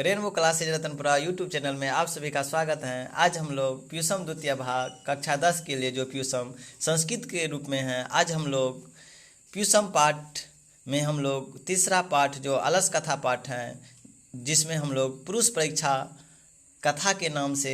Rainbow classes Ratanpura YouTube channel में आप सभी का स्वागत है। आज हम लोग प्यूसम द्वितीय भाग कक्षा 10 के लिए जो प्यूसम संस्कृत के रूप में है, आज हम लोग प्यूसम पाठ में हम लोग तीसरा पाठ जो अलस कथा पाठ है, जिसमें हम लोग पुरुष परीक्षा कथा के नाम से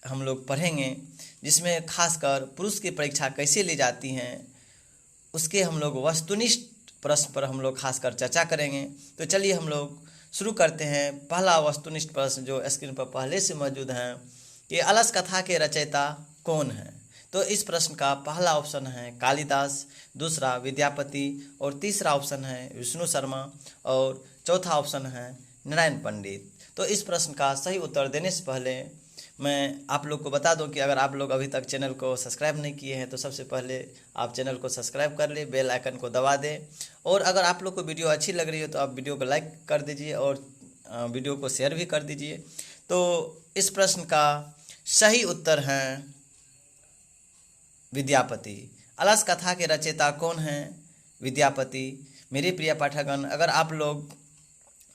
हम लोग पढ़ेंगे, जिसमें खासकर पुरुष की परीक्षा कैसे ली जाती हैं उसके हम लोग वस्तुनिष्ठ प्रश्न पर हम लोग खासकर चर्चा करेंगे। तो चलिए हम लोग शुरू करते हैं। पहला वस्तुनिष्ठ प्रश्न जो स्क्रीन पर पहले से मौजूद हैं कि अलस कथा के रचयिता कौन है। तो इस प्रश्न का पहला ऑप्शन है कालिदास, दूसरा विद्यापति और तीसरा ऑप्शन है विष्णु शर्मा और चौथा ऑप्शन है नारायण पंडित। तो इस प्रश्न का सही उत्तर देने से पहले मैं आप लोग को बता दूं कि अगर आप लोग अभी तक चैनल को सब्सक्राइब नहीं किए हैं तो सबसे पहले आप चैनल को सब्सक्राइब कर ले, बेल आइकन को दबा दें। और अगर आप लोग को वीडियो अच्छी लग रही हो तो आप वीडियो को लाइक कर दीजिए और वीडियो को शेयर भी कर दीजिए। तो इस प्रश्न का सही उत्तर है विद्यापति। अलस कथा के रचयिता कौन हैं? विद्यापति। मेरे प्रिय पाठकगण, अगर आप लोग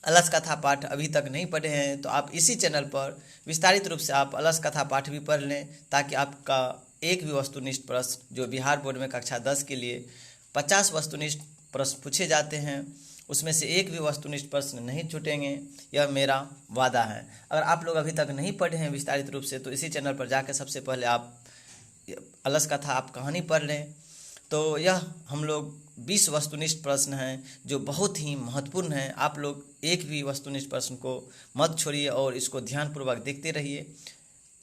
अलस कथा पाठ अभी तक नहीं पढ़े हैं तो आप इसी चैनल पर विस्तारित रूप से आप अलस कथा पाठ भी पढ़ लें, ताकि आपका एक भी वस्तुनिष्ठ प्रश्न जो बिहार बोर्ड में कक्षा 10 के लिए 50 वस्तुनिष्ठ प्रश्न पूछे जाते हैं, उसमें से एक भी वस्तुनिष्ठ प्रश्न नहीं छूटेंगे, यह मेरा वादा है। अगर आप लोग अभी तक नहीं पढ़े हैं विस्तारित रूप से तो इसी चैनल पर जाकर सबसे पहले आप अलस कथा आप कहानी पढ़ लें। तो यह हम लोग 20 वस्तुनिष्ठ प्रश्न हैं जो बहुत ही महत्वपूर्ण हैं। आप लोग एक भी वस्तुनिष्ठ प्रश्न को मत छोड़िए और इसको ध्यानपूर्वक देखते रहिए।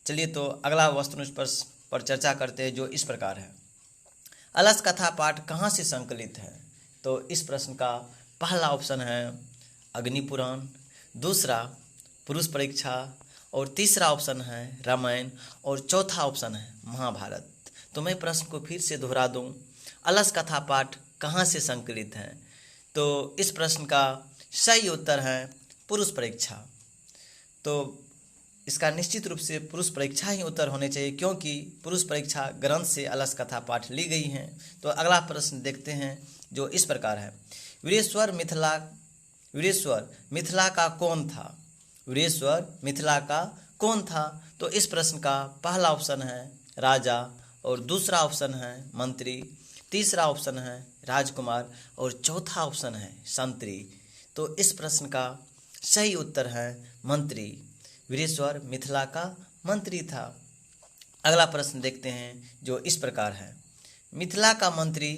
चलिए तो अगला वस्तुनिष्ठ प्रश्न पर चर्चा करते हैं, जो इस प्रकार है। अलस कथा पाठ कहाँ से संकलित है? तो इस प्रश्न का पहला ऑप्शन है अग्निपुराण, दूसरा पुरुष परीक्षा और तीसरा ऑप्शन है रामायण और चौथा ऑप्शन है महाभारत। तो मैं प्रश्न को फिर से दोहरा दूं, अलस कथा पाठ कहाँ से संकलित हैं? तो इस प्रश्न का सही उत्तर है पुरुष परीक्षा। तो इसका निश्चित रूप से पुरुष परीक्षा ही उत्तर होने चाहिए, क्योंकि पुरुष परीक्षा ग्रंथ से अलस कथा पाठ ली गई हैं। तो अगला प्रश्न देखते हैं जो इस प्रकार है। वीरेश्वर मिथिला का कौन था? वीरेश्वर मिथिला का कौन था? तो इस प्रश्न का पहला ऑप्शन है राजा और दूसरा ऑप्शन है मंत्री, तीसरा ऑप्शन है राजकुमार और चौथा ऑप्शन है संतरी। तो इस प्रश्न का सही उत्तर है मंत्री। वीरेश्वर मिथिला का मंत्री था। अगला प्रश्न देखते हैं जो इस प्रकार है। मिथिला का मंत्री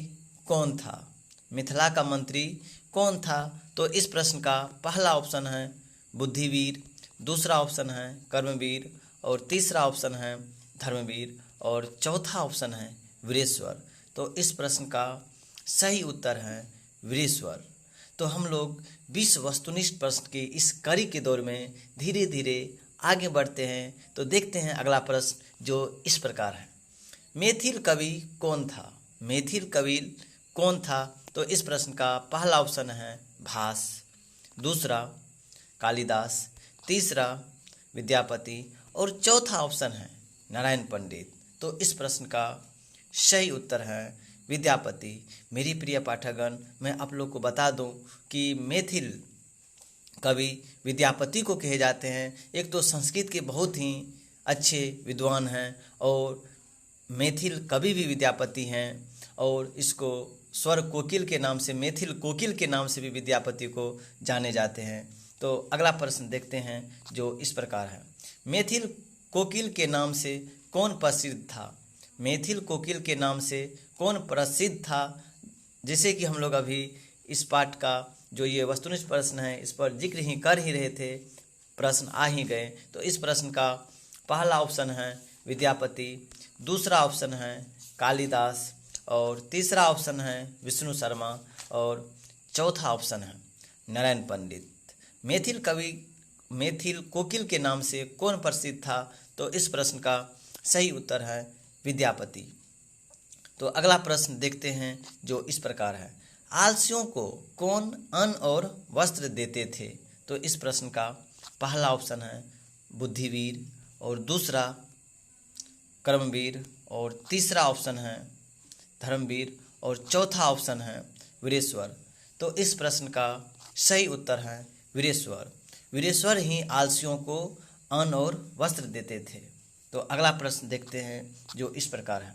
कौन था? मिथिला का मंत्री कौन था? तो इस प्रश्न का पहला ऑप्शन है बुद्धिवीर, दूसरा ऑप्शन है कर्मवीर और तीसरा ऑप्शन है धर्मवीर और चौथा ऑप्शन है वीरेश्वर। तो इस प्रश्न का सही उत्तर है वीरेश्वर। तो हम लोग 20 वस्तुनिष्ठ प्रश्न के इस कड़ी के दौर में धीरे धीरे आगे बढ़ते हैं। तो देखते हैं अगला प्रश्न जो इस प्रकार है। मैथिल कवि कौन था? मैथिल कवि कौन था? तो इस प्रश्न का पहला ऑप्शन है भास, दूसरा कालिदास, तीसरा विद्यापति और चौथा ऑप्शन है नारायण पंडित। तो इस प्रश्न का सही उत्तर है विद्यापति। मेरी प्रिय पाठकगण, मैं आप लोग को बता दूं कि मैथिल कवि विद्यापति को कहे जाते हैं। एक तो संस्कृत के बहुत ही अच्छे विद्वान हैं और मैथिल कवि भी विद्यापति हैं, और इसको स्वर कोकिल के नाम से, मैथिल कोकिल के नाम से भी विद्यापति को जाने जाते हैं। तो अगला प्रश्न देखते हैं जो इस प्रकार है। मैथिल कोकिल के नाम से कौन प्रसिद्ध था? मैथिल कोकिल के नाम से कौन प्रसिद्ध था? जैसे कि हम लोग अभी इस पाठ का जो ये वस्तुनिष्ठ प्रश्न है इस पर जिक्र ही कर ही रहे थे, प्रश्न आ ही गए। तो इस प्रश्न का पहला ऑप्शन है विद्यापति, दूसरा ऑप्शन है कालिदास और तीसरा ऑप्शन है विष्णु शर्मा और चौथा ऑप्शन है नारायण पंडित। मैथिल कोकिल के नाम से कौन प्रसिद्ध था? तो इस प्रश्न का सही उत्तर है विद्यापति। तो अगला प्रश्न देखते हैं जो इस प्रकार है। आलसियों को कौन अन्न और वस्त्र देते थे? तो इस प्रश्न का पहला ऑप्शन है बुद्धिवीर और दूसरा कर्मवीर और तीसरा ऑप्शन है धर्मवीर और चौथा ऑप्शन है वीरेश्वर। तो इस प्रश्न का सही उत्तर है वीरेश्वर। वीरेश्वर ही आलसियों को अन्न और वस्त्र देते थे। तो अगला प्रश्न देखते हैं जो इस प्रकार है,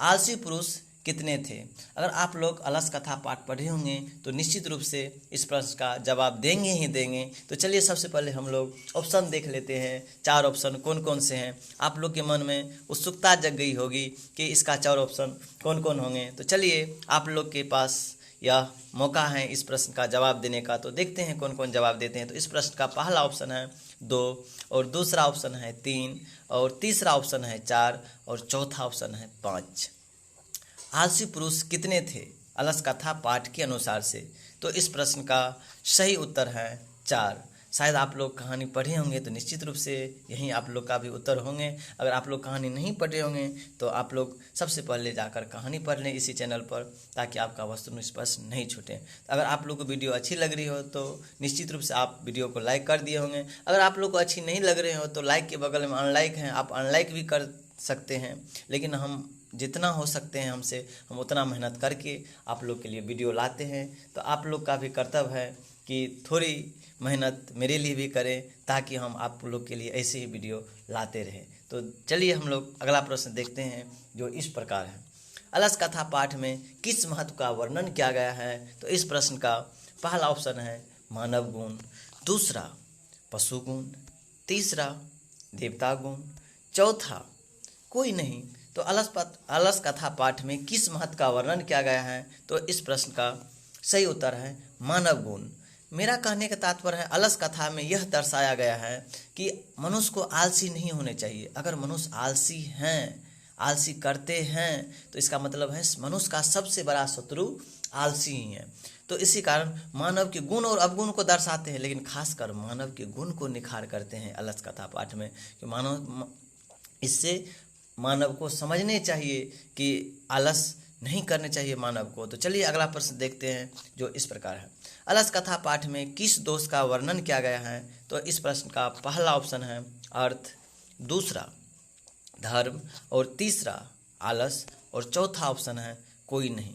आलसी पुरुष कितने थे? अगर आप लोग अलस कथा पाठ पढ़े होंगे तो निश्चित रूप से इस प्रश्न का जवाब देंगे ही देंगे। तो चलिए सबसे पहले हम लोग ऑप्शन देख लेते हैं। 4 ऑप्शन कौन कौन से हैं? आप लोग के मन में उत्सुकता जग गई होगी कि इसका 4 ऑप्शन कौन कौन होंगे। तो चलिए आप लोग के पास यह मौका है इस प्रश्न का जवाब देने का। तो देखते हैं कौन कौन जवाब देते हैं। तो इस प्रश्न का पहला ऑप्शन है 2 और दूसरा ऑप्शन है 3 और तीसरा ऑप्शन है 4 और चौथा ऑप्शन है 5। आलसी पुरुष कितने थे अलस कथा पाठ के अनुसार से? तो इस प्रश्न का सही उत्तर है 4। शायद आप लोग कहानी पढ़े होंगे तो निश्चित रूप से यही आप लोग का भी उत्तर होंगे। अगर आप लोग कहानी नहीं पढ़े होंगे तो आप लोग सबसे पहले जाकर कहानी पढ़ लें इसी चैनल पर, ताकि आपका वस्तु स्पष्ट नहीं छूटे। अगर आप लोग को वीडियो अच्छी लग रही हो तो निश्चित रूप से आप वीडियो को लाइक कर दिए होंगे। अगर आप लोग को अच्छी नहीं लग रही हो तो लाइक के बगल में अनलाइक है, आप अनलाइक भी कर सकते हैं। लेकिन हम जितना हो सकते हैं हमसे हम उतना मेहनत करके आप लोग के लिए वीडियो लाते हैं। तो आप लोग का भी कर्तव्य है कि थोड़ी मेहनत मेरे लिए भी करें, ताकि हम आप लोग के लिए ऐसे ही वीडियो लाते रहें। तो चलिए हम लोग अगला प्रश्न देखते हैं जो इस प्रकार है, अलस कथा पाठ में किस महत्व का वर्णन किया गया है? तो इस प्रश्न का पहला ऑप्शन है मानव गुण, दूसरा पशु गुण, तीसरा देवता गुण, चौथा कोई नहीं। तो अलस कथा पाठ में किस महत्व का वर्णन किया गया है? तो इस प्रश्न का सही उत्तर है मानव गुण। मेरा कहने का तात्पर्य है अलस कथा में यह दर्शाया गया है कि मनुष्य को आलसी नहीं होने चाहिए। अगर मनुष्य आलसी हैं, आलसी करते हैं, तो इसका मतलब है मनुष्य का सबसे बड़ा शत्रु आलसी ही है। तो इसी कारण मानव के गुण और अवगुण को दर्शाते हैं, लेकिन खासकर मानव के गुण को निखार करते हैं अलस कथा पाठ में। कि मानव इससे मानव को समझने चाहिए कि आलस नहीं करने चाहिए मानव को। तो चलिए अगला प्रश्न देखते हैं जो इस प्रकार है, अलस कथा पाठ में किस दोष का वर्णन किया गया है? तो इस प्रश्न का पहला ऑप्शन है अर्थ, दूसरा धर्म और तीसरा आलस और चौथा ऑप्शन है कोई नहीं।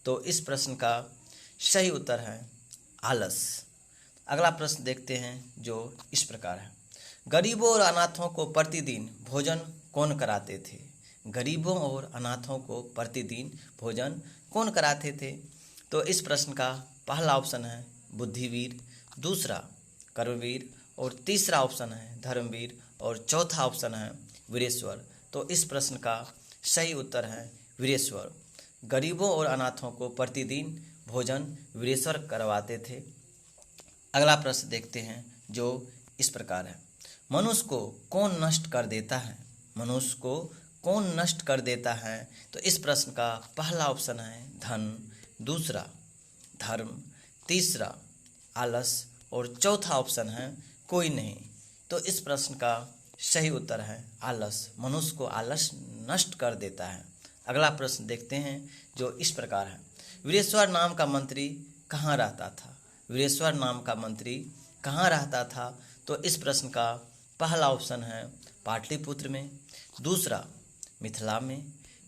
तो इस प्रश्न का सही उत्तर है आलस। अगला प्रश्न देखते हैं जो इस प्रकार है, गरीबों और अनाथों को प्रतिदिन भोजन कौन कराते थे? गरीबों और अनाथों को प्रतिदिन भोजन कौन कराते थे? तो इस प्रश्न का पहला ऑप्शन है बुद्धिवीर, दूसरा कर्मवीर और तीसरा ऑप्शन है धर्मवीर और चौथा ऑप्शन है वीरेश्वर। तो इस प्रश्न का सही उत्तर है वीरेश्वर। गरीबों और अनाथों को प्रतिदिन भोजन वीरेश्वर करवाते थे। अगला प्रश्न देखते हैं जो इस प्रकार है, मनुष्य को कौन नष्ट कर देता है? मनुष्य को कौन नष्ट कर देता है? तो इस प्रश्न का पहला ऑप्शन है धन, दूसरा धर्म, तीसरा आलस और चौथा ऑप्शन है कोई नहीं। तो इस प्रश्न का सही उत्तर है आलस। मनुष्य को आलस नष्ट कर देता है। अगला प्रश्न देखते हैं जो इस प्रकार है, वीरेश्वर नाम का मंत्री कहाँ रहता था? वीरेश्वर नाम का मंत्री कहाँ रहता था? तो इस प्रश्न का पहला ऑप्शन है पाटलिपुत्र में, दूसरा मिथिला में,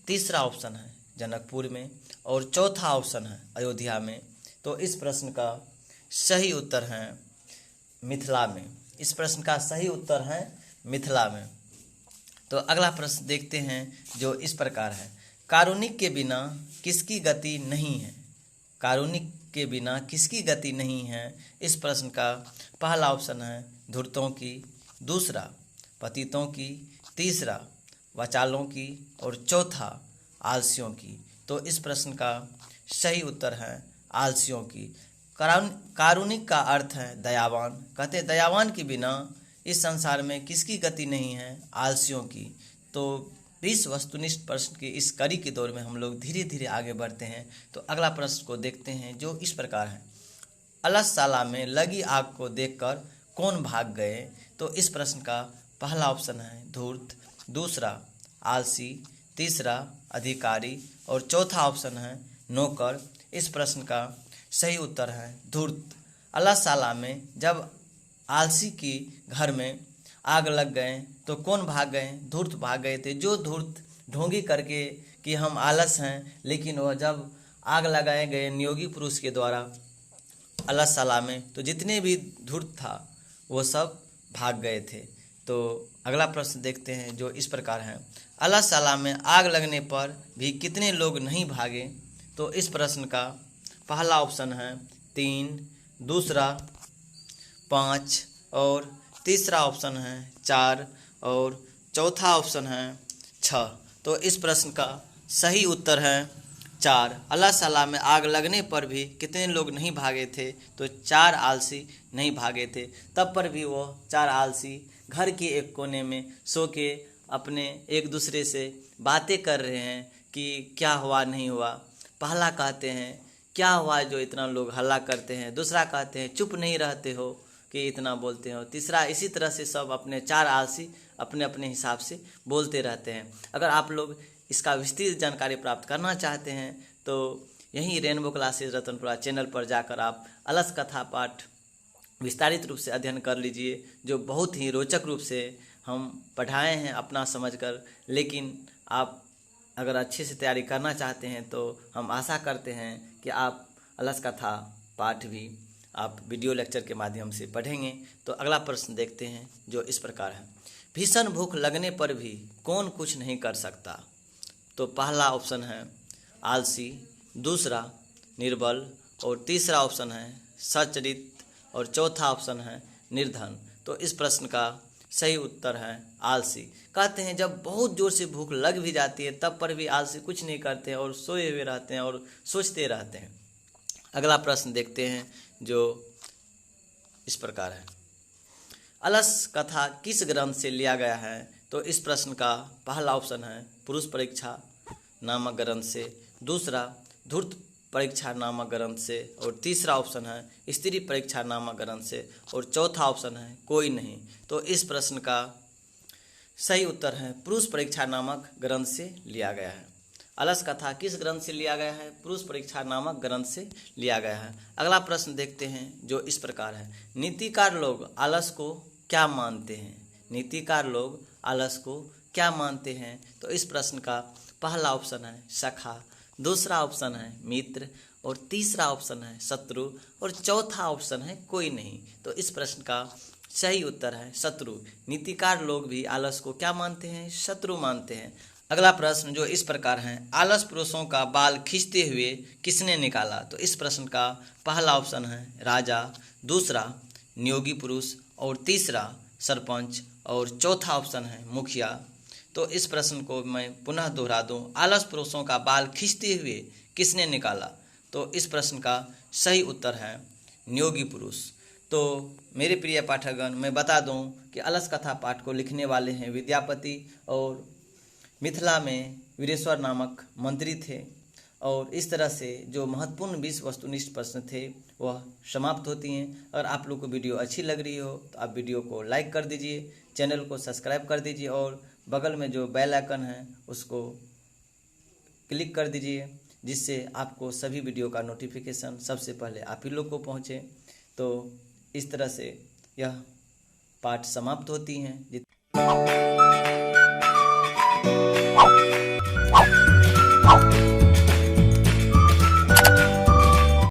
तीसरा ऑप्शन है जनकपुर में और चौथा ऑप्शन है अयोध्या में। तो इस प्रश्न का सही उत्तर है मिथिला में। इस प्रश्न का सही उत्तर है मिथिला में। तो अगला प्रश्न देखते हैं जो इस प्रकार है, कारुणिक के बिना किसकी गति नहीं है? कारुणिक के बिना किसकी गति नहीं है? इस प्रश्न का पहला ऑप्शन है धूर्तों की, दूसरा पतितों की, तीसरा वाचालों की और चौथा आलसियों की। तो इस प्रश्न का सही उत्तर है आलसियों की। कारुणिक का अर्थ है दयावान। कहते हैं दयावान के बिना इस संसार में किसकी गति नहीं है? आलसियों की। तो 20 वस्तुनिष्ठ प्रश्न की इस कड़ी के दौर में हम लोग धीरे धीरे आगे बढ़ते हैं। तो अगला प्रश्न को देखते हैं जो इस प्रकार है, अलसशाला में लगी आग को देखकर कौन भाग गए? तो इस प्रश्न का पहला ऑप्शन है धूर्त, दूसरा आलसी, तीसरा अधिकारी और चौथा ऑप्शन है नौकर। इस प्रश्न का सही उत्तर है धूर्त। अलसशाला में जब आलसी की घर में आग लग गए तो कौन भाग गए? धूर्त भाग गए थे। जो धूर्त ढोंगी करके कि हम आलस हैं, लेकिन वह जब आग लगाए गए नियोगी पुरुष के द्वारा अलसशाला में, तो जितने भी धूर्त था वो सब भाग गए थे। तो अगला प्रश्न देखते हैं जो इस प्रकार है, अलाशाला में आग लगने पर भी कितने लोग नहीं भागे? तो इस प्रश्न का पहला ऑप्शन है 3, दूसरा 5 और तीसरा ऑप्शन है 4 और चौथा ऑप्शन है 6। तो इस प्रश्न का सही उत्तर है 4। अलाशाला में आग लगने पर भी कितने लोग नहीं भागे थे? तो 4 आलसी नहीं भागे थे। तब पर भी वो 4 आलसी घर के एक कोने में सो के अपने एक दूसरे से बातें कर रहे हैं कि क्या हुआ नहीं हुआ। पहला कहते हैं क्या हुआ जो इतना लोग हल्ला करते हैं, दूसरा कहते हैं चुप नहीं रहते हो कि इतना बोलते हो, तीसरा इसी तरह से सब अपने 4 आलसी अपने अपने हिसाब से बोलते रहते हैं। अगर आप लोग इसका विस्तृत जानकारी प्राप्त करना चाहते हैं तो यहीं रेनबो क्लासेस रतनपुरा चैनल पर जाकर आप अलस कथा पाठ विस्तारित रूप से अध्ययन कर लीजिए, जो बहुत ही रोचक रूप से हम पढ़ाए हैं अपना समझकर। लेकिन आप अगर अच्छे से तैयारी करना चाहते हैं तो हम आशा करते हैं कि आप अलस कथा पाठ भी आप वीडियो लेक्चर के माध्यम से पढ़ेंगे। तो अगला प्रश्न देखते हैं जो इस प्रकार है, भीषण भूख लगने पर भी कौन कुछ नहीं कर सकता? तो पहला ऑप्शन है आलसी, दूसरा निर्बल और तीसरा ऑप्शन है सचरित और चौथा ऑप्शन है निर्धन। तो इस प्रश्न का सही उत्तर है आलसी। कहते हैं जब बहुत ज़ोर से भूख लग भी जाती है तब पर भी आलसी कुछ नहीं करते हैं और सोए हुए रहते हैं और सोचते रहते हैं। अगला प्रश्न देखते हैं जो इस प्रकार है, अलस कथा किस ग्रंथ से लिया गया है? तो इस प्रश्न का पहला ऑप्शन है पुरुष परीक्षा नामक ग्रंथ से, दूसरा धूर्त परीक्षा नामक ग्रंथ से और तीसरा ऑप्शन है स्त्री परीक्षा नामक ग्रंथ से और चौथा ऑप्शन है कोई नहीं। तो इस प्रश्न का सही उत्तर है पुरुष परीक्षा नामक ग्रंथ से लिया गया है। अलस कथा किस ग्रंथ से लिया गया है? पुरुष परीक्षा नामक ग्रंथ से लिया गया है। अगला प्रश्न देखते हैं जो इस प्रकार है, नीतिकार लोग आलस को क्या मानते हैं? नीतिकार लोग आलस को क्या मानते हैं? तो इस प्रश्न का पहला ऑप्शन है सखा, दूसरा ऑप्शन है मित्र और तीसरा ऑप्शन है शत्रु और चौथा ऑप्शन है कोई नहीं। तो इस प्रश्न का सही उत्तर है शत्रु। नीतिकार लोग भी आलस को क्या मानते हैं? शत्रु मानते हैं। अगला प्रश्न जो इस प्रकार है, आलस पुरुषों का बाल खींचते हुए किसने निकाला? तो इस प्रश्न का पहला ऑप्शन है राजा, दूसरा नियोगी पुरुष और तीसरा सरपंच और चौथा ऑप्शन है मुखिया। तो इस प्रश्न को मैं पुनः दोहरा दूं, आलस पुरुषों का बाल खींचते हुए किसने निकाला? तो इस प्रश्न का सही उत्तर है नियोगी पुरुष। तो मेरे प्रिय पाठकगण, मैं बता दूं कि अलस कथा पाठ को लिखने वाले हैं विद्यापति और मिथिला में वीरेश्वर नामक मंत्री थे। और इस तरह से जो महत्वपूर्ण 20 वस्तुनिष्ठ प्रश्न थे वह समाप्त होती हैं। अगर आप लोग को वीडियो अच्छी लग रही हो तो आप वीडियो को लाइक कर दीजिए, चैनल को सब्सक्राइब कर दीजिए और बगल में जो बेल आइकन है उसको क्लिक कर दीजिए, जिससे आपको सभी वीडियो का नोटिफिकेशन सबसे पहले आप ही लोग को पहुँचे। तो इस तरह से यह पाठ समाप्त होती हैं।